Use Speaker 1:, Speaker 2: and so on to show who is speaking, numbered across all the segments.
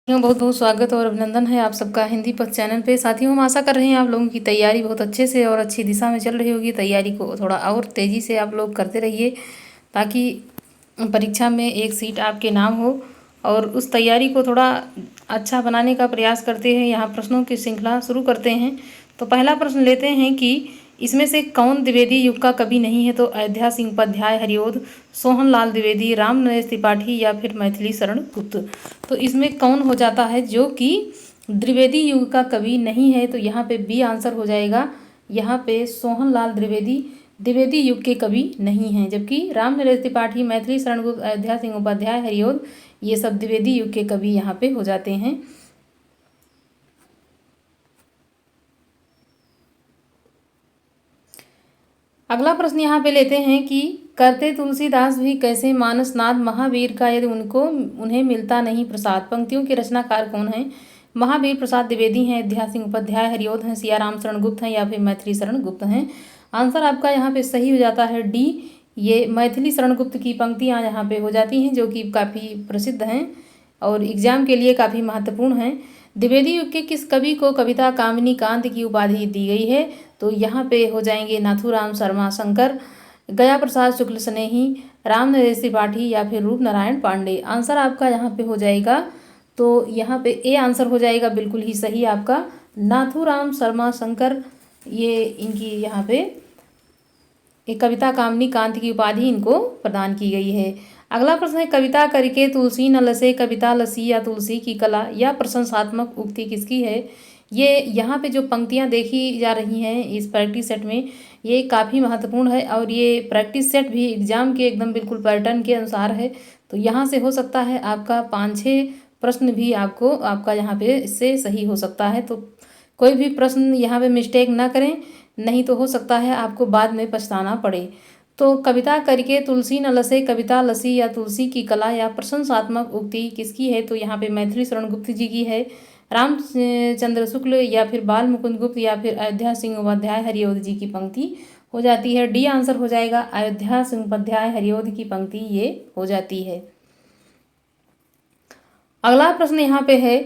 Speaker 1: साथियों, बहुत बहुत स्वागत और अभिनंदन है आप सबका हिंदी पथ चैनल पे। साथियों, हम आशा कर रहे हैं आप लोगों की तैयारी बहुत अच्छे से और अच्छी दिशा में चल रही होगी। तैयारी को थोड़ा और तेज़ी से आप लोग करते रहिए ताकि परीक्षा में एक सीट आपके नाम हो। और उस तैयारी को थोड़ा अच्छा बनाने का प्रयास करते हैं। यहाँ प्रश्नों की श्रृंखला शुरू करते हैं। तो पहला प्रश्न लेते हैं कि इसमें से कौन द्विवेदी युग का कवि नहीं है? तो अयोध्या सिंह उपाध्याय हरिओद, सोहन लाल द्विवेदी, राम नरेश त्रिपाठी या फिर मैथिली शरण गुप्त। तो इसमें कौन हो जाता है जो कि द्विवेदी युग का कवि नहीं है? तो यहाँ पे बी आंसर हो जाएगा। यहाँ पे सोहन लाल द्विवेदी द्विवेदी युग के कवि नहीं हैं, जबकि राम नरेश त्रिपाठी, मैथिली शरण गुप्त, अयोध्या सिंह उपाध्याय हरिओद ये सब द्विवेदी युग के कवि यहाँ पे हो जाते हैं। अगला प्रश्न यहाँ पे लेते हैं कि करते तुलसीदास भी कैसे मानसनाथ महावीर का यदि उन्हें मिलता नहीं प्रसाद। पंक्तियों के रचनाकार कौन हैं? महावीर प्रसाद द्विवेदी हैं, अयोध्या सिंह उपाध्याय हरिओद हैं, सियाराम शरण गुप्त हैं या फिर मैथिली शरण गुप्त हैं। आंसर आपका यहाँ पे सही हो जाता है डी, ये मैथिली शरण गुप्त की पंक्तियाँ यहाँ पे हो जाती हैं, जो कि काफ़ी प्रसिद्ध हैं और एग्जाम के लिए काफ़ी महत्वपूर्ण हैं। द्विवेदी युग के किस कवि को कविता कामिनी कांत की उपाधि दी गई है? तो यहाँ पे हो जाएंगे नाथूराम शर्मा शंकर, गया प्रसाद शुक्ल स्नेही, राम नरेश त्रिपाठी या फिर रूप नारायण पांडे। आंसर आपका यहाँ पे हो जाएगा, तो यहाँ पे ए आंसर हो जाएगा बिल्कुल ही सही आपका, नाथूराम शर्मा शंकर। ये इनकी यहाँ पे एक कविता कामिनी कांत की उपाधि इनको प्रदान की गई है। अगला प्रश्न है कविता करके तुलसी न लसे, कविता लसी या तुलसी की कला, या प्रशंसात्मक उक्ति किसकी है? ये यहाँ पे जो पंक्तियाँ देखी जा रही हैं इस प्रैक्टिस सेट में, ये काफ़ी महत्वपूर्ण है और ये प्रैक्टिस सेट भी एग्जाम के एकदम बिल्कुल पैटर्न के अनुसार है। तो यहाँ से हो सकता है आपका 5-6 प्रश्न भी आपका यहाँ पे इससे सही हो सकता है। तो कोई भी प्रश्न यहाँ पे मिस्टेक ना करें, नहीं तो हो सकता है आपको बाद में पछताना पड़े। तो कविता करके तुलसी न लसे, कविता लसी या तुलसी की कला, या प्रशंसात्मक उक्ति किसकी है? तो यहाँ पे मैथिली शरण गुप्त जी की है, रामचंद्र शुक्ल या फिर बाल मुकुंद गुप्त या फिर अयोध्या सिंह उपाध्याय हरिओद जी की पंक्ति हो जाती है। डी आंसर हो जाएगा, अयोध्या सिंह उपाध्याय हरिओद की पंक्ति ये हो जाती है। अगला प्रश्न यहाँ पे है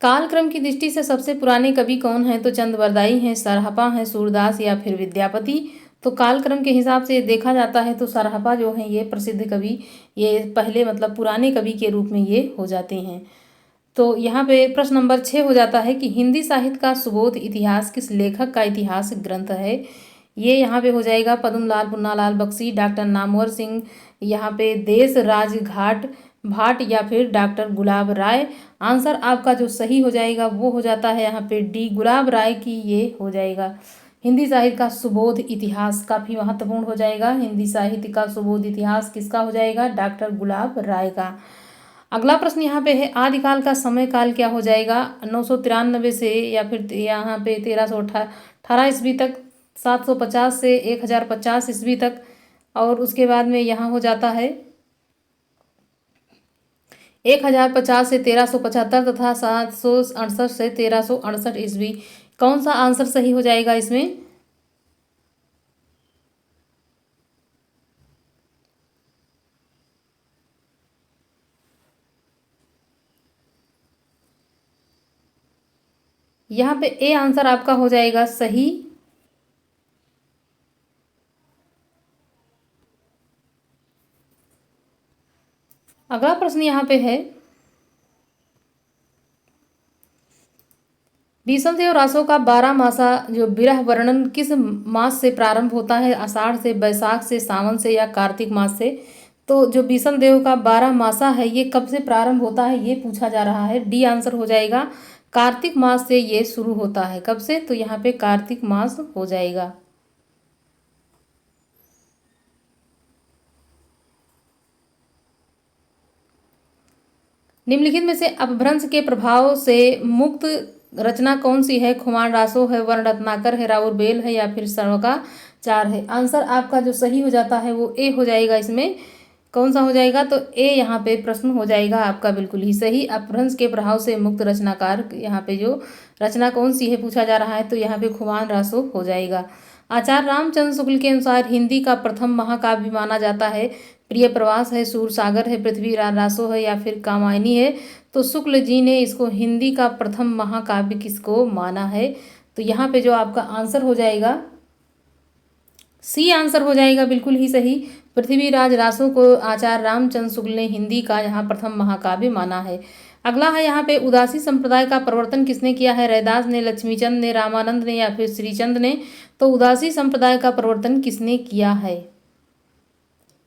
Speaker 1: कालक्रम की दृष्टि से सबसे पुराने कवि कौन हैं? तो चंद्रवरदाई हैं, सरहपा हैं, सूरदास या फिर विद्यापति। तो कालक्रम के हिसाब से देखा जाता है तो सरहपा जो हैं ये प्रसिद्ध कवि, ये पहले मतलब पुराने कवि के रूप में ये हो जाते हैं। तो यहाँ पे प्रश्न नंबर 6 हो जाता है कि हिंदी साहित्य का सुबोध इतिहास किस लेखक का इतिहास ग्रंथ है? ये यहाँ पे हो जाएगा पद्मलाल पुन्नालाल बख्शी, डॉक्टर नामवर सिंह, यहाँ पे देश राज घाट भाट या फिर डॉक्टर गुलाब राय। आंसर आपका जो सही हो जाएगा वो हो जाता है यहाँ पे डी, गुलाब राय की ये हो जाएगा। हिंदी साहित्य का सुबोध इतिहास काफ़ी महत्वपूर्ण हो जाएगा। हिंदी साहित्य का सुबोध इतिहास किसका हो जाएगा? डॉक्टर गुलाब राय का। अगला प्रश्न यहाँ पे है आदिकाल का समय काल क्या हो जाएगा? 993 से या फिर यहाँ पे 1318 ईस्वी तक, 750 से 1050 ईस्वी तक, और उसके बाद में यहाँ हो जाता है 1050 से 1375 तथा 768 से 1368 ईस्वी। कौन सा आंसर सही हो जाएगा इसमें? यहाँ पे ए आंसर आपका हो जाएगा सही। अगला प्रश्न यहाँ पे है भीषम देव रासो का 12 मासा जो विरह वर्णन किस मास से प्रारंभ होता है? आषाढ़ से, बैसाख से, सावन से या कार्तिक मास से? तो जो भीषम देव का 12 मासा है ये कब से प्रारंभ होता है ये पूछा जा रहा है। डी आंसर हो जाएगा, कार्तिक मास से ये शुरू होता है। कब से? तो यहाँ पे कार्तिक मास हो जाएगा। निम्नलिखित में से अपभ्रंश के प्रभाव से मुक्त रचना कौन सी है? खुमान रासो है, वर्ण रत्नाकर है, राउर बेल है या फिर सरोकाचार है? आंसर आपका जो सही हो जाता है वो ए हो जाएगा। इसमें कौन सा हो जाएगा? तो ए यहाँ पे प्रश्न हो जाएगा आपका बिल्कुल ही सही। अपभ्रंश के प्रभाव से मुक्त रचनाकार यहाँ पे जो रचना कौन सी है पूछा जा रहा है तो यहाँ पे खुमान रासो हो जाएगा। आचार्य रामचंद्र शुक्ल के अनुसार हिंदी का प्रथम महाकाव्य माना जाता है। प्रिय प्रवास है, सूरसागर है, पृथ्वी रासो है या फिर कामायनी है? तो शुक्ल जी ने इसको हिंदी का प्रथम महाकाव्य किसको माना है? तो यहाँ पे जो आपका आंसर हो जाएगा सी आंसर हो जाएगा बिल्कुल ही सही। पृथ्वीराज रासो को आचार्य रामचंद्र शुक्ल ने हिंदी का यहाँ प्रथम महाकाव्य माना है। अगला है यहाँ पे उदासी संप्रदाय का प्रवर्तन किसने किया है? रैदास ने, लक्ष्मीचंद ने, रामानंद ने या फिर श्रीचंद ने? तो उदासी संप्रदाय का प्रवर्तन किसने किया है?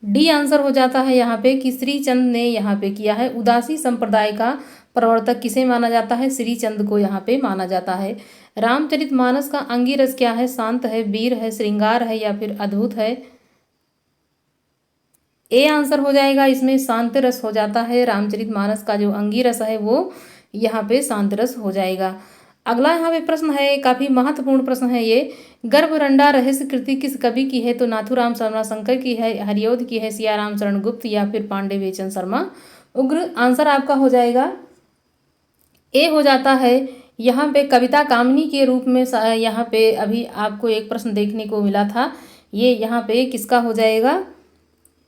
Speaker 1: डी आंसर हो जाता है यहाँ पे कि श्रीचंद ने यहाँ पे किया है। उदासी संप्रदाय का प्रवर्तक किसे माना जाता है? श्रीचंद को यहाँ पे माना जाता है। रामचरितमानस का अंगी रस क्या है? शांत है, वीर है, श्रृंगार है या फिर अद्भुत है? ए आंसर हो जाएगा इसमें, शांत रस हो जाता है। रामचरितमानस का जो अंगी रस है वो यहाँ पे शांत रस हो जाएगा। अगला यहाँ पे प्रश्न है, काफी महत्वपूर्ण प्रश्न है ये। गर्भरंडा रहस्य कृति किस कवि की है? तो नाथूराम शर्मा शंकर की है, हरिऔध की है, सियाराम शरण गुप्त या फिर पांडे बेचन शर्मा उग्र? आंसर आपका हो जाएगा ए हो जाता है। यहाँ पे कविता कामिनी के रूप में यहाँ पे अभी आपको एक प्रश्न देखने को मिला था, ये यहाँ पे किसका हो जाएगा?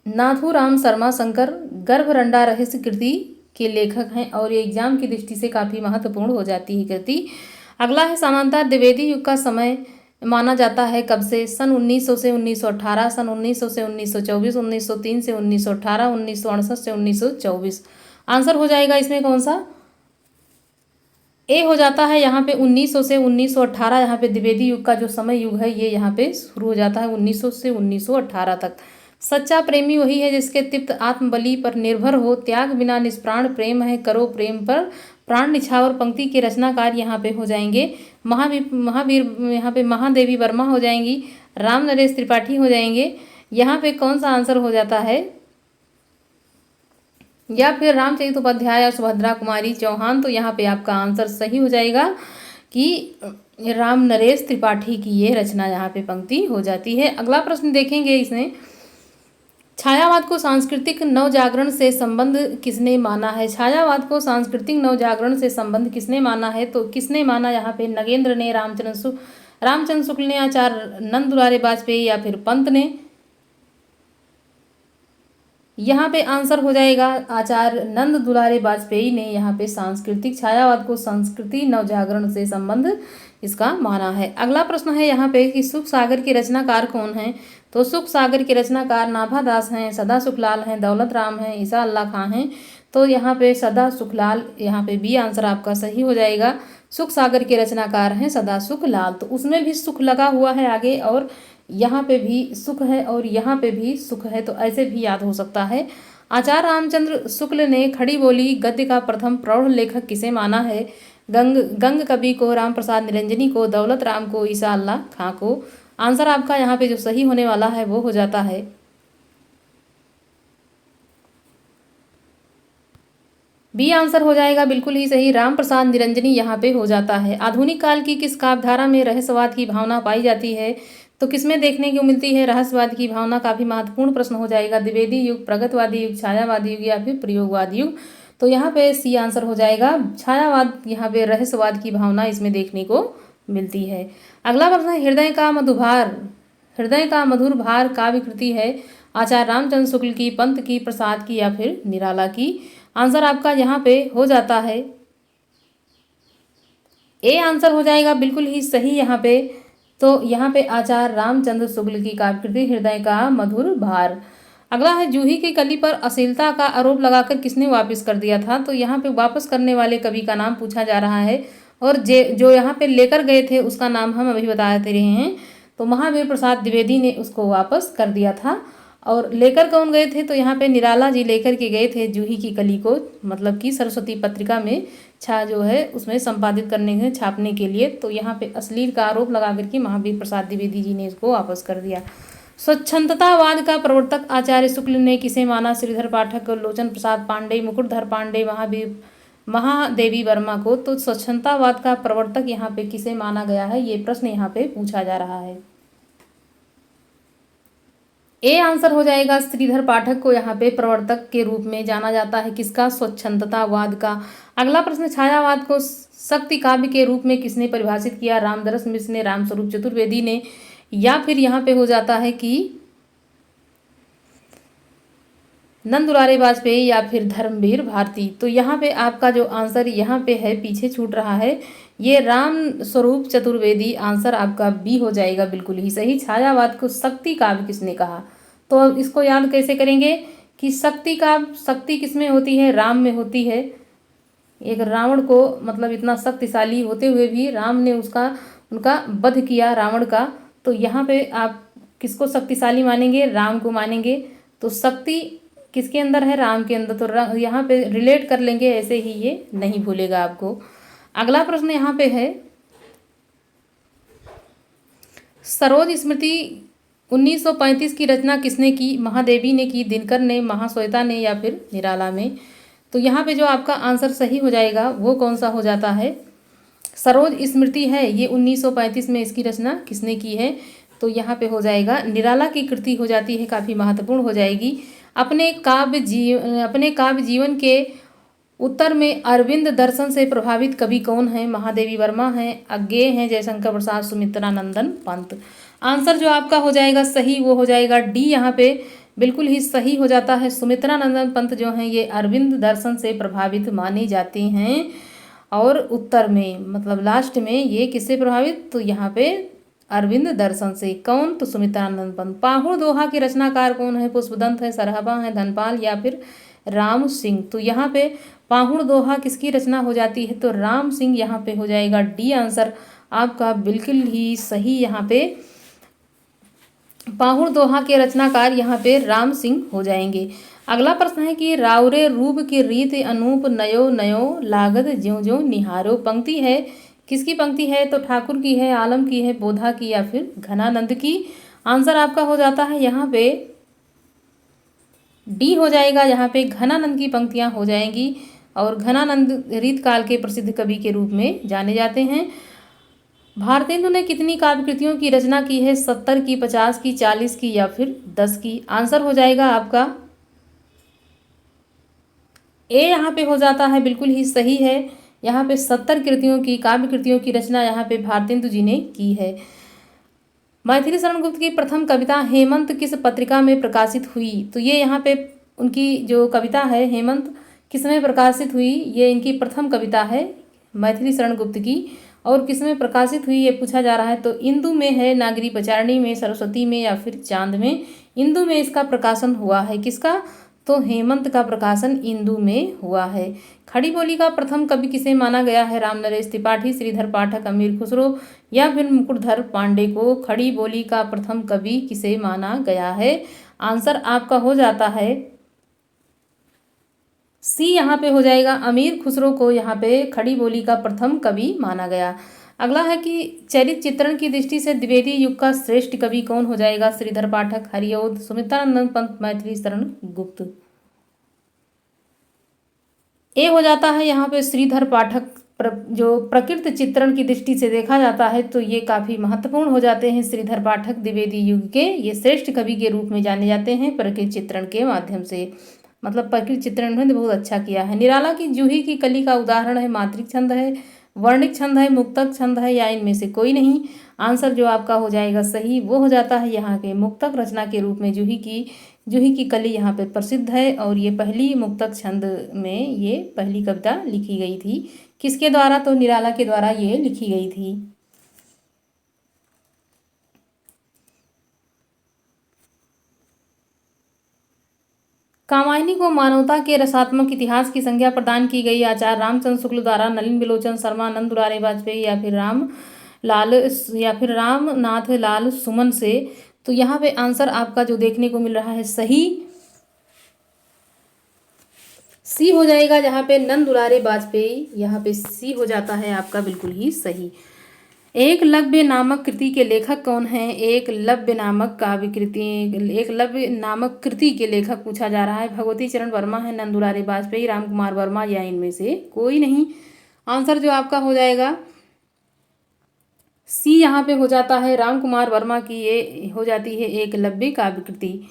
Speaker 1: नाथूराम शर्मा शंकर गर्भरंडा रहस्य कृति के लेखक हैं और ये एग्जाम की दृष्टि से काफ़ी महत्वपूर्ण हो जाती है कृति। अगला है सामान्यतः द्विवेदी युग का समय माना जाता है कब से? सन 1900 से 1918, सन 1900 से 1924, 1903 से 1918, 1968 से 1924? आंसर हो जाएगा इसमें कौन सा? ए हो जाता है यहाँ पे 1900 से 1918। यहाँ पे द्विवेदी युग का जो समय युग है ये यहाँ पे शुरू हो जाता है 1900 से 1918 तक। सच्चा प्रेमी वही है जिसके तृप्त आत्मबलि पर निर्भर हो, त्याग बिना निष्प्राण प्रेम है, करो प्रेम पर प्राण निछावर पंक्ति के रचनाकार यहाँ पे हो जाएंगे महावीर यहाँ पे महादेवी वर्मा हो जाएंगी, राम नरेश त्रिपाठी हो जाएंगे। यहाँ पे कौन सा आंसर हो जाता है? या फिर रामचरित उपाध्याय और सुभद्रा कुमारी चौहान? तो यहाँ पे आपका आंसर सही हो जाएगा कि राम नरेश त्रिपाठी की ये रचना यहाँ पे पंक्ति हो जाती है। अगला प्रश्न देखेंगे इसमें, छायावाद को सांस्कृतिक नवजागरण से संबंध किसने माना है? छायावाद को सांस्कृतिक नवजागरण से संबंध किसने माना है? तो किसने माना? यहाँ पे नगेंद्र ने, रामचंद्र शुक्ल ने, आचार्य नंद दुलारे वाजपेयी या फिर पंत ने? यहाँ पे आंसर हो जाएगा आचार्य नंद दुलारे वाजपेयी ने यहाँ पे सांस्कृतिक छायावाद को संस्कृति नवजागरण से संबंध इसका माना है। अगला प्रश्न है यहाँ पे कि सुख सागर के रचनाकार कौन हैं? तो सुख सागर के रचनाकार नाभा दास हैं, सदा सुखलाल हैं, दौलत राम हैं, ईसा अल्लाह खां हैं? तो यहाँ पे सदा सुखलाल, यहाँ पे बी आंसर आपका सही हो जाएगा। सुख सागर के रचनाकार हैं सदा सुखलाल। तो उसमें भी सुख लगा हुआ है आगे, और यहाँ पे भी सुख है और यहाँ पे भी सुख है, तो ऐसे भी याद हो सकता है। आचार्य रामचंद्र शुक्ल ने खड़ी बोली गद्य का प्रथम प्रौढ़ लेखक किसे माना है? गंग कवि को, राम प्रसाद निरंजनी को, दौलत राम को, ईसा अल्लाह खां को? आंसर आपका यहाँ पे जो सही होने वाला है वो हो जाता है बी आंसर हो जाएगा बिल्कुल ही सही, राम प्रसाद निरंजनी यहाँ पे हो जाता है। आधुनिक काल की किस काव्यधारा में रहस्यवाद की भावना पाई जाती है? तो किसमें देखने को मिलती है रहस्यवाद की भावना? काफी महत्वपूर्ण प्रश्न हो जाएगा। द्विवेदी युग, प्रगतवादी युग, छायावादी युग या फिर प्रयोगवादी युग? तो यहाँ पे सी आंसर हो जाएगा छायावाद, यहाँ पे रहस्यवाद की भावना इसमें देखने को मिलती है। अगला प्रश्न है, हृदय का मधुर भार काव्य कृति है आचार्य रामचंद्र शुक्ल की, पंत की, प्रसाद की या फिर निराला की? आंसर आपका यहाँ पे हो जाता है ए आंसर हो जाएगा बिल्कुल ही सही यहाँ पे। तो यहाँ पे आचार्य रामचंद्र शुक्ल की काव्य कृति हृदय का मधुर भार। अगला है, जूही की कली पर अश्लीलता का आरोप लगाकर किसने वापस कर दिया था? तो यहाँ पे वापस करने वाले कवि का नाम पूछा जा रहा है, और जो यहाँ पे लेकर गए थे उसका नाम हम अभी बताते रहे हैं। तो महावीर प्रसाद द्विवेदी ने उसको वापस कर दिया था। और लेकर कौन गए थे? तो यहाँ पे निराला जी लेकर के गए थे जूही की कली को, मतलब कि सरस्वती पत्रिका में जो है उसमें संपादित करने के, छापने के लिए। तो यहाँ पे अश्लील का आरोप लगा करके महावीर प्रसाद द्विवेदी जी ने इसको वापस कर दिया। स्वच्छंदतावाद का प्रवर्तक आचार्य शुक्ल ने किसे माना? श्रीधर पाठक, लोचन प्रसाद पांडे, मुकुटधर पांडे, महादेवी वर्मा को? तो स्वच्छंदतावाद का प्रवर्तक यहाँ पे किसे माना गया है, ये प्रश्न यहाँ पे पूछा जा रहा है। ए आंसर हो जाएगा श्रीधर पाठक को यहाँ पे प्रवर्तक के रूप में जाना जाता है। किसका? स्वच्छंदतावाद का। अगला प्रश्न, छायावाद को शक्ति काव्य के रूप में किसने परिभाषित किया? रामदरस मिश्र ने, रामस्वरूप चतुर्वेदी ने, या फिर यहाँ पे हो जाता है कि नंद दुलारे वाजपेयी या फिर धर्मवीर भारती। तो यहाँ पे आपका जो आंसर यहाँ पे है, पीछे छूट रहा है, ये राम स्वरूप चतुर्वेदी। आंसर आपका बी हो जाएगा बिल्कुल ही सही। छायावाद को शक्ति काव्य किसने कहा? तो अब इसको याद कैसे करेंगे कि शक्ति काव्य, शक्ति किसमें होती है? राम में होती है। एक रावण को मतलब इतना शक्तिशाली होते हुए भी राम ने उनका वध किया, रावण का। तो यहाँ पे आप किसको शक्तिशाली मानेंगे? राम को मानेंगे। तो शक्ति किसके अंदर है? राम के अंदर। तो यहाँ पे रिलेट कर लेंगे, ऐसे ही ये नहीं भूलेगा आपको। अगला प्रश्न यहाँ पे है, सरोज स्मृति 1935 की रचना किसने की? महादेवी ने की, दिनकर ने, महाश्वेता ने या फिर निराला में? तो यहाँ पे जो आपका आंसर सही हो जाएगा वो कौन सा हो जाता है? सरोज स्मृति है, ये 1935 में इसकी रचना किसने की है? तो यहाँ पे हो जाएगा निराला की कृति हो जाती है, काफ़ी महत्वपूर्ण हो जाएगी। अपने काव्य जीवन के उत्तर में अरविंद दर्शन से प्रभावित कवि कौन है? महादेवी वर्मा हैं, अज्ञेय हैं, जयशंकर प्रसाद, सुमित्रा नंदन पंत। आंसर जो आपका हो जाएगा सही वो हो जाएगा डी, यहाँ पे बिल्कुल ही सही हो जाता है। सुमित्रा नंदन पंत जो हैं ये अरविंद दर्शन से प्रभावित माने जाते हैं। और उत्तर में मतलब लास्ट में ये किससे प्रभावित? तो यहाँ पे अरविंद दर्शन से। कौन? तो सुमित्रा नंदन पंत। पाहुड़ दोहा के रचनाकार कौन है? पुष्पदंत है, सरहबा है, धनपाल या फिर राम सिंह। तो यहाँ पे पाहुड़ दोहा किसकी रचना हो जाती है? तो राम सिंह, यहाँ पे हो जाएगा डी आंसर आपका बिल्कुल ही सही। यहाँ पे पाहुड़ दोहा के रचनाकार यहाँ पे राम सिंह हो जाएंगे। अगला प्रश्न है कि राउरे रूप की रीत अनूप नयो नयो लागत ज्यों ज्यों निहारो। पंक्ति है, किसकी पंक्ति है? तो ठाकुर की है, आलम की है, बोधा की या फिर घनानंद की? आंसर आपका हो जाता है यहाँ पे डी हो जाएगा। यहाँ पे घनानंद की पंक्तियाँ हो जाएंगी। और घनानंद रीतकाल के प्रसिद्ध कवि के रूप में जाने जाते हैं। भारतेंदु ने कितनी काव्य कृतियों की रचना की है? 70 की, 50 की, 40 की या फिर 10 की? आंसर हो जाएगा आपका ए, यहाँ पे हो जाता है बिल्कुल ही सही है। यहाँ पे 70 कृतियों की, काव्य कृतियों की रचना यहाँ पे भारतेंदु जी ने की है। मैथिली शरण गुप्त की प्रथम कविता हेमंत किस पत्रिका में प्रकाशित हुई? तो ये यहाँ पे उनकी जो कविता है हेमंत किसमें प्रकाशित हुई? ये इनकी प्रथम कविता है मैथिली शरण गुप्त की। और किसमें प्रकाशित हुई ये पूछा जा रहा है। तो इंदु में है, नागरी पचारणी में, सरस्वती में या फिर चांद में? इंदु में इसका प्रकाशन हुआ है। किसका? तो हेमंत का प्रकाशन इंदु में हुआ है। खड़ी बोली का प्रथम कवि किसे माना गया है? रामनरेश त्रिपाठी, श्रीधर पाठक, अमीर खुसरो या फिर मुकुटधर पांडे को? खड़ी बोली का प्रथम कवि किसे माना गया है? आंसर आपका हो जाता है सी, यहाँ पे हो जाएगा अमीर खुसरो को यहाँ पे खड़ी बोली का प्रथम कवि माना गया। अगला है कि चरित्र चित्रण की दृष्टि से द्विवेदी युग का श्रेष्ठ कवि कौन हो जाएगा? श्रीधर पाठक, हरिऔध, सुमित्रा नंदन पंत, मैथिली शरण गुप्त? ए हो जाता है यहाँ पे श्रीधर पाठक। जो प्रकृति चित्रण की दृष्टि से देखा जाता है तो ये काफ़ी महत्वपूर्ण हो जाते हैं। श्रीधर पाठक द्विवेदी युग के ये श्रेष्ठ कवि के रूप में जाने जाते हैं प्रकृति चित्रण के माध्यम से। मतलब प्रकृति चित्रण उन्होंने बहुत अच्छा किया है। निराला की जूही की कली का उदाहरण है? मात्रिक छंद है, वर्णिक छंद है, मुक्तक छंद है या इनमें से कोई नहीं? आंसर जो आपका हो जाएगा सही वो हो जाता है यहाँ के मुक्तक रचना के रूप में जूही की कली यहाँ पे प्रसिद्ध है। और ये पहली मुक्तक छंद में ये पहली कविता लिखी गई थी। किसके द्वारा? तो निराला के द्वारा ये लिखी गई थी। कामायनी को मानवता के रसात्मक इतिहास की संज्ञा प्रदान की गई आचार्य रामचंद्र शुक्ल द्वारा। नलिन बिलोचन शर्मा, नंद दुलारे वाजपेयी या फिर रामनाथ लाल सुमन से? तो यहाँ पे आंसर आपका जो देखने को मिल रहा है सही सी हो जाएगा। जहाँ पे नंद दुलारे वाजपेयी, यहाँ पे सी हो जाता है आपका बिल्कुल ही सही। एकलव्य नामक कृति के लेखक कौन हैं? एकलव्य नामक कृति के लेखक पूछा जा रहा है। भगवती चरण वर्मा है, नंद दुलारे वाजपेयी, राम कुमार वर्मा या इनमें से कोई नहीं? आंसर जो आपका हो जाएगा सी, यहाँ पे हो जाता है राम कुमार वर्मा की ये हो जाती है एकलव्य काव्य कृति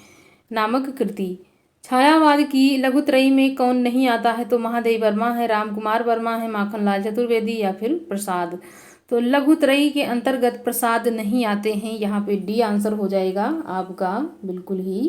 Speaker 1: नामक कृति। छायावाद की लघुत्रयी में कौन नहीं आता है? तो महादेवी वर्मा है, राम कुमार वर्मा है, माखनलाल चतुर्वेदी या फिर प्रसाद? तो लघुत्रयी के अंतर्गत प्रसाद नहीं आते हैं। यहाँ पे डी आंसर हो जाएगा आपका बिल्कुल ही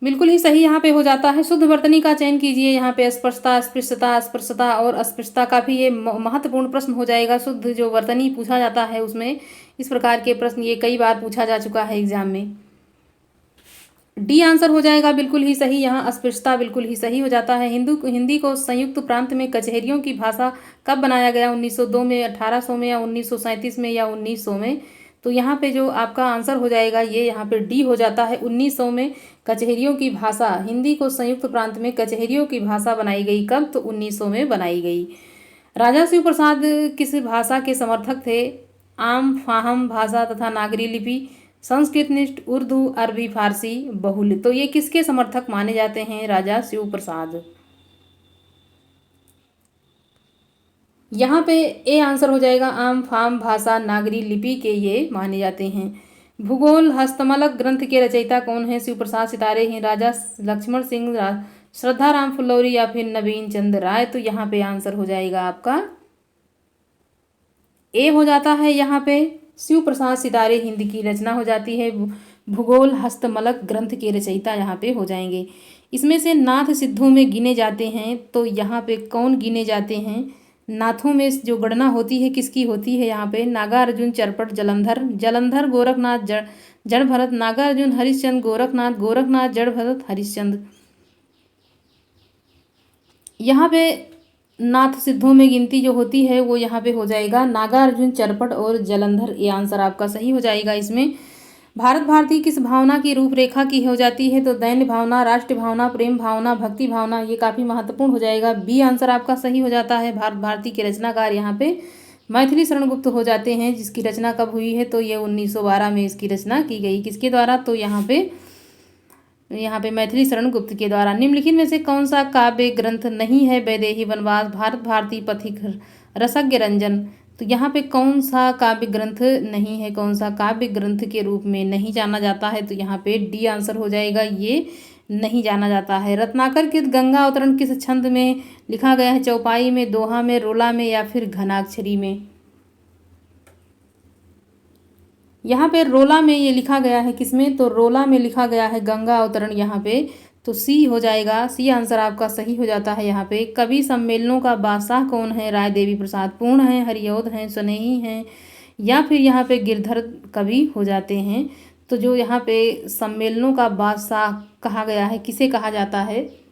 Speaker 1: बिल्कुल ही सही यहाँ पे हो जाता है। शुद्ध वर्तनी का चयन कीजिए। यहाँ पे अस्पष्टता, अस्पृश्यता, अस्पृश्यता और अस्पृश्यता का भी ये महत्वपूर्ण प्रश्न हो जाएगा। शुद्ध जो वर्तनी पूछा जाता है उसमें इस प्रकार के प्रश्न ये कई बार पूछा जा चुका है एग्जाम में। डी आंसर हो जाएगा बिल्कुल ही सही। यहाँ अस्पृश्यता बिल्कुल ही सही हो जाता है। हिंदी को संयुक्त प्रांत में कचहरियों की भाषा कब बनाया गया? 1902 में, 1800 में या 1937 में या 1900 में? तो यहाँ पे जो आपका आंसर हो जाएगा ये यहाँ पे डी हो जाता है। 1900 में कचहरियों की भाषा, हिंदी को संयुक्त प्रांत में कचहरियों की भाषा बनाई गई। कब? तो 1900 में बनाई गई। राजा शिव प्रसाद किस भाषा के समर्थक थे? आम फाहम भाषा तथा नागरी लिपि, संस्कृतनिष्ठ, उर्दू, अरबी, फारसी, बहुल। तो ये किसके समर्थक माने जाते हैं? राजा शिव प्रसाद। यहाँ पे ए आंसर हो जाएगा। आम फाम भाषा नागरी लिपि के ये माने जाते हैं। भूगोल हस्तमलक ग्रंथ के रचयिता कौन है? शिव प्रसाद सितारे हैं, राजा लक्ष्मण सिंह, श्रद्धा राम फुल्लौरी या फिर नवीन चंद्र राय? तो यहाँ पे आंसर हो जाएगा आपका ए हो जाता है। यहाँ पे शिव प्रसाद सितारे हिंद की रचना हो जाती है। भूगोल हस्तमलक ग्रंथ के रचयिता यहाँ पे हो जाएंगे। इसमें से नाथ सिद्धों में गिने जाते हैं तो यहाँ पे कौन गिने जाते हैं? नाथों में जो गणना होती है किसकी होती है? यहाँ पे नागार्जुन, चरपट, जलंधर, गोरखनाथ, जड़ भरत। नागार्जुन, हरिश्चंद्र, गोरखनाथ, जड़ भरत, हरिश्चंद्र। यहाँ पे नाथ सिद्धों में गिनती जो होती है वो यहाँ पे हो जाएगा नागार्जुन, चरपट और जलंधर। ये आंसर आपका सही हो जाएगा। इसमें भारत भारती किस भावना की रूपरेखा की हो जाती है? तो दैन्य भावना, राष्ट्र भावना, प्रेम भावना, भक्ति भावना। ये काफ़ी महत्वपूर्ण हो जाएगा। बी आंसर आपका सही हो जाता है। भारत भारती के रचनाकार यहाँ पे मैथिली शरण गुप्त हो जाते हैं, जिसकी रचना कब हुई है? तो ये 1912 में इसकी रचना की गई। किसके द्वारा? तो यहाँ पे मैथिली शरण गुप्त के द्वारा। निम्नलिखित में से कौन सा काव्य ग्रंथ नहीं है? वैदेही वनवास, भारत भारती, पथिक, रसज्ञ रंजन। तो यहाँ पे कौन सा काव्य ग्रंथ नहीं है? कौन सा काव्य ग्रंथ के रूप में नहीं जाना जाता है? तो यहाँ पे डी आंसर हो जाएगा। ये नहीं जाना जाता है। रत्नाकर कृत गंगा अवतरण किस छंद में लिखा गया है? चौपाई में, दोहा में, रोला में या फिर घनाक्षरी में? यहाँ पे रोला में ये लिखा गया है। किसमें? तो रोला में लिखा गया है गंगा अवतरण यहाँ पे। तो सी हो जाएगा। सी आंसर आपका सही हो जाता है। यहाँ पे कवि सम्मेलनों का बादशाह कौन है? राय देवी प्रसाद पूर्ण है, हरिऔध हैं, स्नेही हैं या फिर यहाँ पे गिरधर कवि हो जाते हैं। तो जो यहाँ पे सम्मेलनों का बादशाह कहा गया है, किसे कहा जाता है?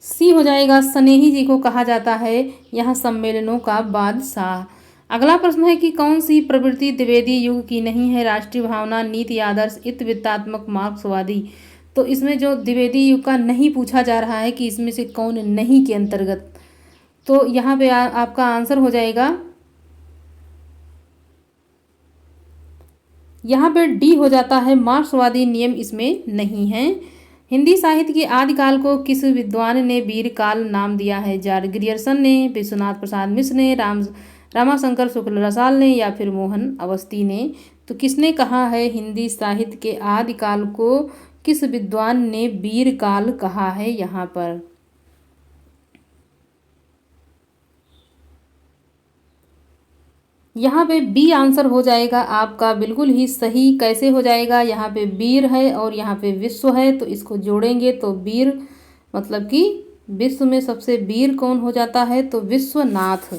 Speaker 1: सी हो जाएगा। स्नेही जी को कहा जाता है यहाँ सम्मेलनों का बादशाह। अगला प्रश्न है कि कौन सी प्रवृत्ति द्विवेदी युग की नहीं है? राष्ट्रीय भावना, नीति आदर्श, इतवित्तात्मक, मार्क्सवादी। तो इसमें जो द्विवेदी युग का नहीं पूछा जा रहा है कि इसमें से कौन नहीं के अंतर्गत, तो यहाँ पे आपका आंसर हो जाएगा, यहाँ पे डी हो जाता है। मार्क्सवादी नियम इसमें नहीं है। हिंदी साहित्य के आदिकाल को किस विद्वान ने वीर काल नाम दिया है? जॉर्ज ग्रियर्सन ने, विश्वनाथ प्रसाद मिश्र ने, रामाशंकर शुक्ल रसाल ने या फिर मोहन अवस्थी ने? तो किसने कहा है हिंदी साहित्य के आदिकाल को किस विद्वान ने वीर काल कहा है? यहाँ पर यहाँ पे बी आंसर हो जाएगा आपका बिल्कुल ही सही। कैसे हो जाएगा? यहाँ पे वीर है और यहाँ पे विश्व है, तो इसको जोड़ेंगे तो वीर मतलब कि विश्व में सबसे वीर कौन हो जाता है? तो विश्वनाथ।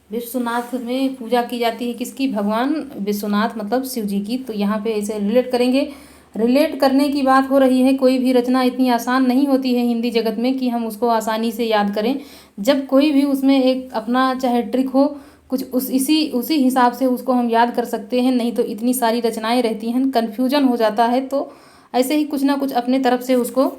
Speaker 1: विश्वनाथ में पूजा की जाती है किसकी? भगवान विश्वनाथ मतलब शिव जी की। तो यहाँ पे ऐसे रिलेट करेंगे। रिलेट करने की बात हो रही है। कोई भी रचना इतनी आसान नहीं होती है हिंदी जगत में कि हम उसको आसानी से याद करें। जब कोई भी उसमें एक अपना चाहे ट्रिक हो कुछ उसी हिसाब से उसको हम याद कर सकते हैं। नहीं तो इतनी सारी रचनाएं रहती हैं, कन्फ्यूजन हो जाता है। तो ऐसे ही कुछ ना कुछ अपने तरफ से उसको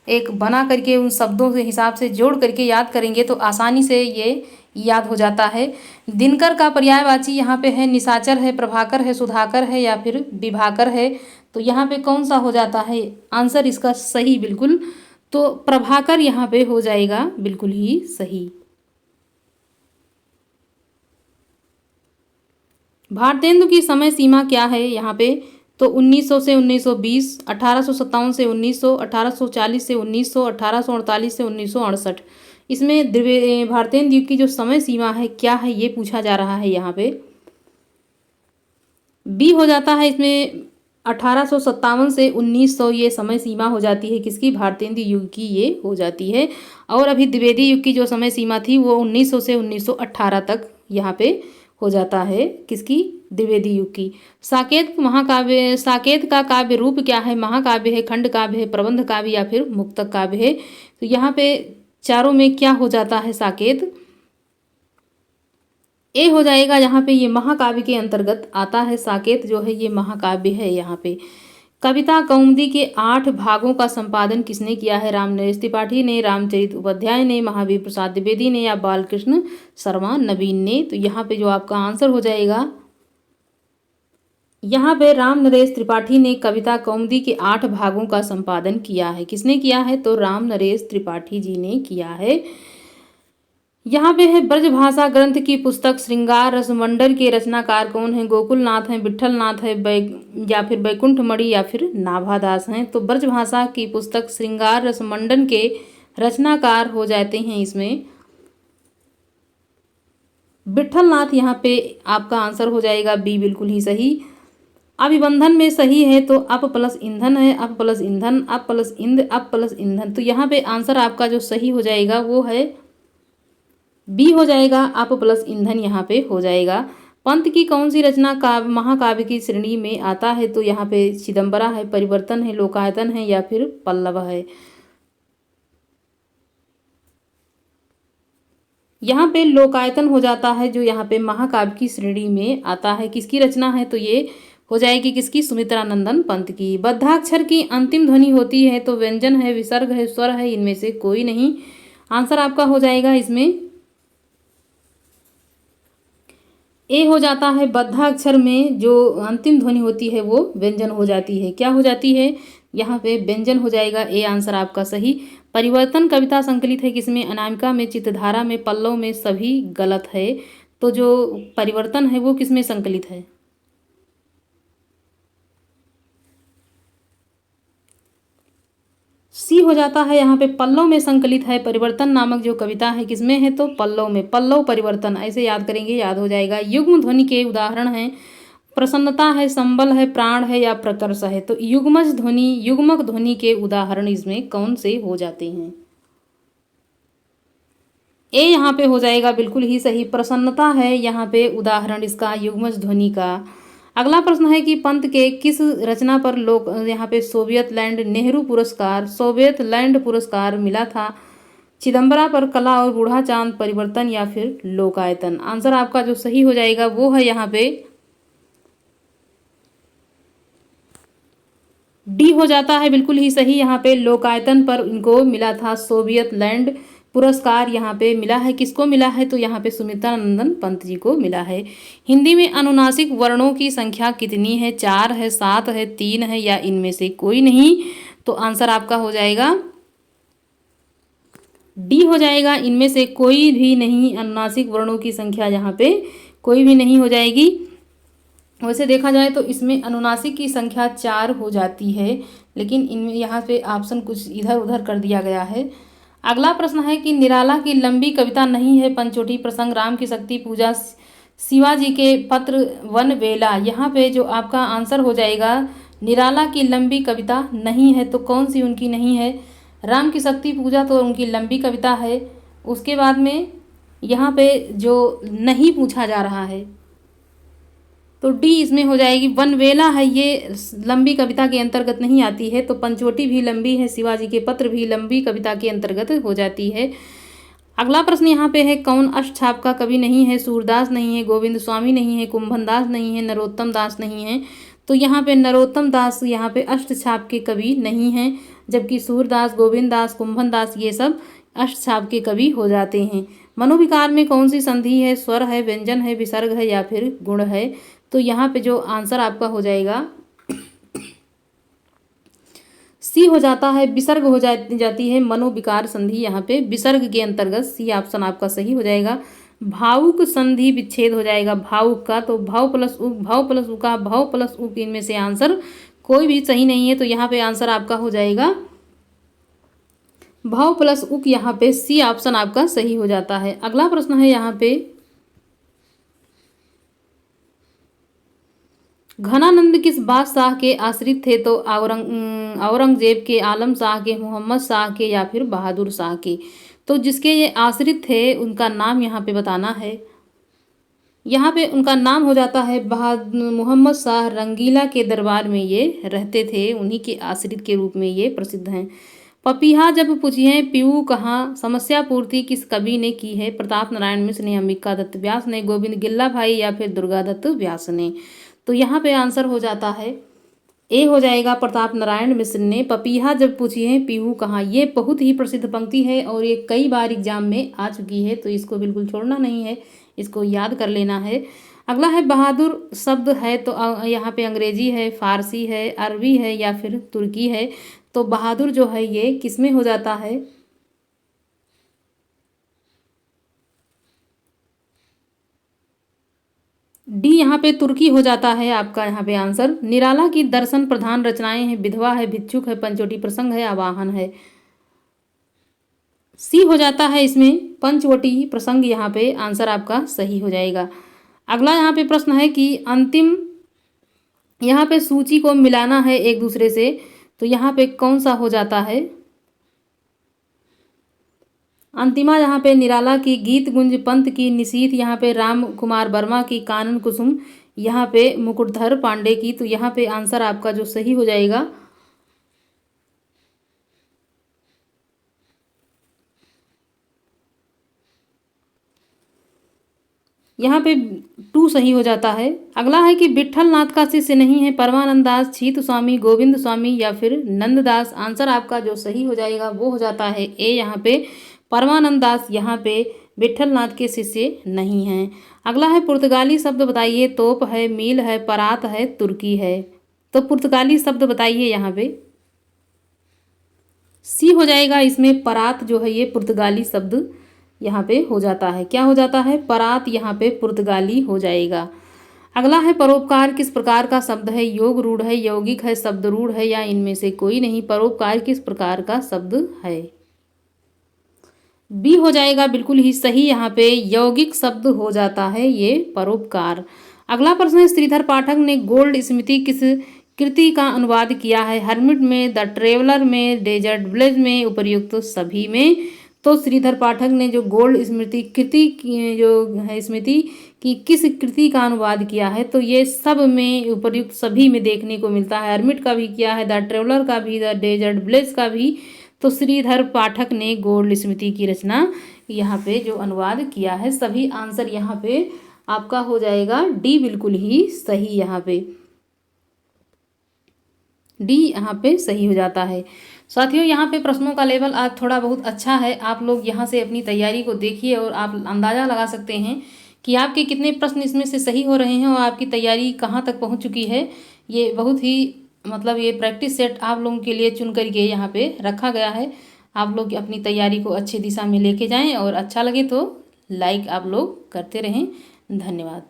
Speaker 1: एक बना करके उन शब्दों के हिसाब से जोड़ करके याद करेंगे तो आसानी से ये याद हो जाता है। दिनकर का पर्यायवाची यहाँ पे है निशाचर है, प्रभाकर है, सुधाकर है या फिर विभाकर है? तो यहाँ पे कौन सा हो जाता है आंसर इसका सही? बिल्कुल तो प्रभाकर यहाँ पे हो जाएगा बिल्कुल ही सही। भारतेंदु की समय सीमा क्या है यहाँ पे? तो 1900 से 1920, 1857 से 1900, 1840 से 1900, 1848 से 1968। इसमें भारतेंदु की जो समय सीमा है क्या है ये पूछा जा रहा है यहाँ पे। बी हो जाता है इसमें 1857 से 1900 ये समय सीमा हो जाती है किसकी, भारतेंदु युग की ये हो जाती है। और अभी द्विवेदी युग की जो समय सीमा थी वो 1900 से 1918 तक यहाँ पे हो जाता है किसकी, द्विवेदी युग की। साकेत महाकाव्य, साकेत का काव्य रूप क्या है, महाकाव्य है, खंड काव्य है, प्रबंध काव्य या फिर मुक्तक काव्य है। तो यहाँ पे चारों में क्या हो जाता है साकेत, ए हो जाएगा। यहाँ पे ये महाकाव्य के अंतर्गत आता है, साकेत जो है ये महाकाव्य है। यहाँ पे कविता कौमुदी के 8 भागों का संपादन किसने किया है, रामनरेश त्रिपाठी ने, रामचरित उपाध्याय ने, महावीर प्रसाद द्विवेदी ने या बालकृष्ण शर्मा नवीन ने। तो यहाँ पे जो आपका आंसर हो जाएगा, यहाँ पे रामनरेश त्रिपाठी ने कविता कौमुदी के 8 भागों का संपादन किया है। किसने किया है, तो रामनरेश त्रिपाठी जी ने किया है। यहाँ पे है ब्रजभाषा ग्रंथ की पुस्तक श्रृंगार रसमंडल के रचनाकार कौन है, गोकुलनाथ हैं, विट्ठलनाथ है, या फिर बैकुंठमणि या फिर नाभादास हैं। तो ब्रजभाषा की पुस्तक श्रृंगार रसमंडल के रचनाकार हो जाते हैं इसमें विट्ठलनाथ। यहाँ पे आपका आंसर हो जाएगा बी, बिल्कुल ही सही। अभिबंधन में सही है तो अप प्लस ईंधन है, अप प्लस ईंधन, अप प्लस इंध, अप प्लस ईंधन। तो यहाँ पे आंसर आपका जो सही हो जाएगा वो है बी हो जाएगा, अप प्लस ईंधन यहाँ पे हो जाएगा। पंत की कौन सी रचना काव्य महाकाव्य की श्रेणी में आता है, तो यहाँ पे चिदम्बरा है, परिवर्तन है, लोकायतन है या फिर पल्लव है। यहाँ पे लोकायतन हो जाता है जो यहाँ पे महाकाव्य की श्रेणी में आता है। किसकी रचना है, तो ये हो जाएगी किसकी, सुमित्रानंदन पंत की। बद्धाक्षर की अंतिम ध्वनि होती है तो व्यंजन है, विसर्ग है, स्वर है, इनमें से कोई नहीं। आंसर आपका हो जाएगा इसमें ए हो जाता है। बद्धाक्षर में जो अंतिम ध्वनि होती है वो व्यंजन हो जाती है। क्या हो जाती है, यहाँ पे व्यंजन हो जाएगा। ए आंसर आपका सही। परिवर्तन कविता संकलित है किसमें, अनामिका में, चित्तधारा में, पल्लव में, सभी गलत है। तो जो परिवर्तन है वो किसमें संकलित है, सी हो जाता है। यहाँ पे पल्लव में संकलित है। परिवर्तन नामक जो कविता है किसमें है, तो पल्लव में, पल्लव परिवर्तन ऐसे याद करेंगे, याद हो जाएगा। युग्म ध्वनि के उदाहरण हैं, प्रसन्नता है, संबल है, प्राण है या प्रकर्ष है। तो युग्मज ध्वनि, युग्मक ध्वनि के उदाहरण इसमें कौन से हो जाते हैं, ए यहाँ पे हो जाएगा बिल्कुल ही सही। प्रसन्नता है यहाँ पे उदाहरण इसका युग्मज ध्वनि का। अगला प्रश्न है कि पंत के किस रचना पर लोक यहाँ पे सोवियत लैंड नेहरू पुरस्कार, सोवियत लैंड पुरस्कार मिला था, चिदम्बरा पर कला और बूढ़ा चांद, परिवर्तन या फिर लोकायतन। आंसर आपका जो सही हो जाएगा वो है यहाँ पे डी हो जाता है, बिल्कुल ही सही। यहाँ पे लोकायतन पर इनको मिला था सोवियत लैंड पुरस्कार। यहाँ पे मिला है, किसको मिला है, तो यहाँ पे सुमित्रानंदन पंत जी को मिला है। हिंदी में अनुनासिक वर्णों की संख्या कितनी है, 4 है, 7 है, 3 है या इनमें से कोई नहीं। तो आंसर आपका हो जाएगा डी हो जाएगा, इनमें से कोई भी नहीं। अनुनासिक वर्णों की संख्या यहाँ पे कोई भी नहीं हो जाएगी। वैसे देखा जाए तो इसमें अनुनासिक की संख्या 4 हो जाती है, लेकिन इनमें यहाँ पे ऑप्शन कुछ इधर उधर कर दिया गया है। अगला प्रश्न है कि निराला की लंबी कविता नहीं है, पंचोटी प्रसंग, राम की शक्ति पूजा, शिवाजी के पत्र, वन वेला। यहाँ पे जो आपका आंसर हो जाएगा, निराला की लंबी कविता नहीं है। तो कौन सी उनकी नहीं है, राम की शक्ति पूजा तो उनकी लंबी कविता है। उसके बाद में यहाँ पे जो नहीं पूछा जा रहा है तो डी इसमें हो जाएगी। वनवेला है, ये लंबी कविता के अंतर्गत नहीं आती है। तो पंचवटी भी लंबी है, शिवाजी के पत्र भी लंबी कविता के अंतर्गत हो जाती है। अगला प्रश्न यहाँ पे है, कौन अष्टछाप का कवि नहीं है, सूरदास नहीं है, गोविंद स्वामी नहीं है, कुंभन दास नहीं है, नरोत्तम दास नहीं है। तो यहाँ पे नरोत्तम दास यहाँ पे अष्टछाप के कवि नहीं हैं, जबकि सूरदास, गोविंद दास, कुंभन दास ये सब अष्टछाप के कवि हो जाते हैं। मनोविकार में कौन सी संधि है, स्वर है, व्यंजन है, विसर्ग है या फिर गुण है। तो यहाँ पे जो आंसर आपका हो जाएगा सी हो जाता है, विसर्ग हो जाती है मनोविकार संधि। यहाँ पे विसर्ग के अंतर्गत सी ऑप्शन आपका सही हो जाएगा। भावुक संधि विच्छेद हो जाएगा भावुक का, तो भाव प्लस उक, भाव प्लस उका, भाव प्लस उक, इनमें से आंसर कोई भी सही नहीं है। तो यहाँ पे आंसर आपका हो जाएगा भाव प्लस उक, यहाँ पे सी ऑप्शन आपका सही हो जाता है। अगला प्रश्न है यहाँ पे, घनानंद किस बादशाह के आश्रित थे? तो औरंगजेब के, आलम शाह के, मोहम्मद शाह के या फिर बहादुर शाह के। तो जिसके ये आश्रित थे उनका नाम यहाँ पे बताना है। यहाँ पे उनका नाम हो जाता है बहादुर मोहम्मद शाह। रंगीला के दरबार में ये रहते थे, उन्हीं के आश्रित के रूप में ये प्रसिद्ध हैं। पपीहा जब पूछिए पीऊ कहाँ, समस्या पूर्ति किस कवि ने की है? प्रताप नारायण मिश्र ने, अंबिका दत्त व्यास ने, गोविंद गिल्ला भाई या फिर दुर्गा दत्त व्यास ने। तो यहाँ पे आंसर हो जाता है ए हो जाएगा, प्रताप नारायण मिश्र ने। पपीहा जब पूछिए पीहू कहाँ, ये बहुत ही प्रसिद्ध पंक्ति है और ये कई बार एग्जाम में आ चुकी है, तो इसको बिल्कुल छोड़ना नहीं है, इसको याद कर लेना है। अगला है बहादुर शब्द है तो यहाँ पे अंग्रेजी है, फारसी है, अरबी है या फिर तुर्की है। तो बहादुर जो है ये किस में हो जाता है? डी यहाँ पे तुर्की हो जाता है आपका यहाँ पे आंसर। निराला की दर्शन प्रधान रचनाएं हैं, विधवा है, भिक्षुक है, पंचवटी प्रसंग है, आवाहन है। सी हो जाता है इसमें पंचवटी प्रसंग, यहाँ पे आंसर आपका सही हो जाएगा। अगला यहाँ पे प्रश्न है कि अंतिम यहाँ पे सूची को मिलाना है एक दूसरे से, तो यहाँ पे कौन सा हो जाता है? अंतिमा यहाँ पे निराला की, गीत गुंज पंत की, निशीथ यहाँ पे राम कुमार वर्मा की, कानन कुसुम यहाँ पे मुकुटधर पांडे की। तो यहाँ पे आंसर आपका जो सही हो जाएगा यहाँ पे 2 सही हो जाता है। अगला है कि विट्ठल नाथ का शिष्य नहीं है परमानंद दास, छीत स्वामी, गोविंद स्वामी या फिर नंददास। आंसर आपका जो सही हो जाएगा वो हो जाता है ए, यहाँ पे परमानंद दास यहाँ पे विट्ठल नाथ के शिष्य नहीं हैं। अगला है पुर्तगाली शब्द बताइए। तोप है, मील है, परात है, तुर्की है। तो पुर्तगाली शब्द बताइए यहाँ पे। सी हो जाएगा इसमें, परात जो है ये पुर्तगाली शब्द यहाँ पे हो जाता है। क्या हो जाता है? परात यहाँ पे पुर्तगाली हो जाएगा। अगला है परोपकार किस प्रकार का शब्द है? योग रूढ़ है, यौगिक है, शब्द रूढ़ है या इनमें से कोई नहीं। परोपकार किस प्रकार का शब्द है? बी हो जाएगा बिल्कुल ही सही, यहाँ पे यौगिक शब्द हो जाता है ये परोपकार। अगला प्रश्न है श्रीधर पाठक ने गोल्ड स्मिथी किस कृति का अनुवाद किया है? हर्मिट में, द ट्रेवलर में, डेजर्ट विलेज में, उपर्युक्त सभी में। तो श्रीधर पाठक ने जो गोल्ड स्मृति कृति जो है स्मृति की किस कृति का अनुवाद किया है? तो ये सब में, उपर्युक्त सभी में देखने को मिलता है। हर्मिट का भी किया है, द ट्रेवलर का भी, द डेजर्ट विलेज का भी। तो श्रीधर पाठक ने गोल्ड स्मृति की रचना यहाँ पे जो अनुवाद किया है। सभी आंसर यहाँ पे आपका हो जाएगा डी बिल्कुल ही सही, यहाँ पे डी यहाँ पे सही हो जाता है। साथियों यहाँ पे प्रश्नों का लेवल आज थोड़ा बहुत अच्छा है। आप लोग यहाँ से अपनी तैयारी को देखिए और आप अंदाज़ा लगा सकते हैं कि आपके कितने प्रश्न इसमें से सही हो रहे हैं और आपकी तैयारी कहाँ तक पहुँच चुकी है। ये बहुत ही मतलब ये प्रैक्टिस सेट आप लोगों के लिए चुन करके यहाँ पे रखा गया है। आप लोग अपनी तैयारी को अच्छी दिशा में लेके जाएं और अच्छा लगे तो लाइक आप लोग करते रहें। धन्यवाद।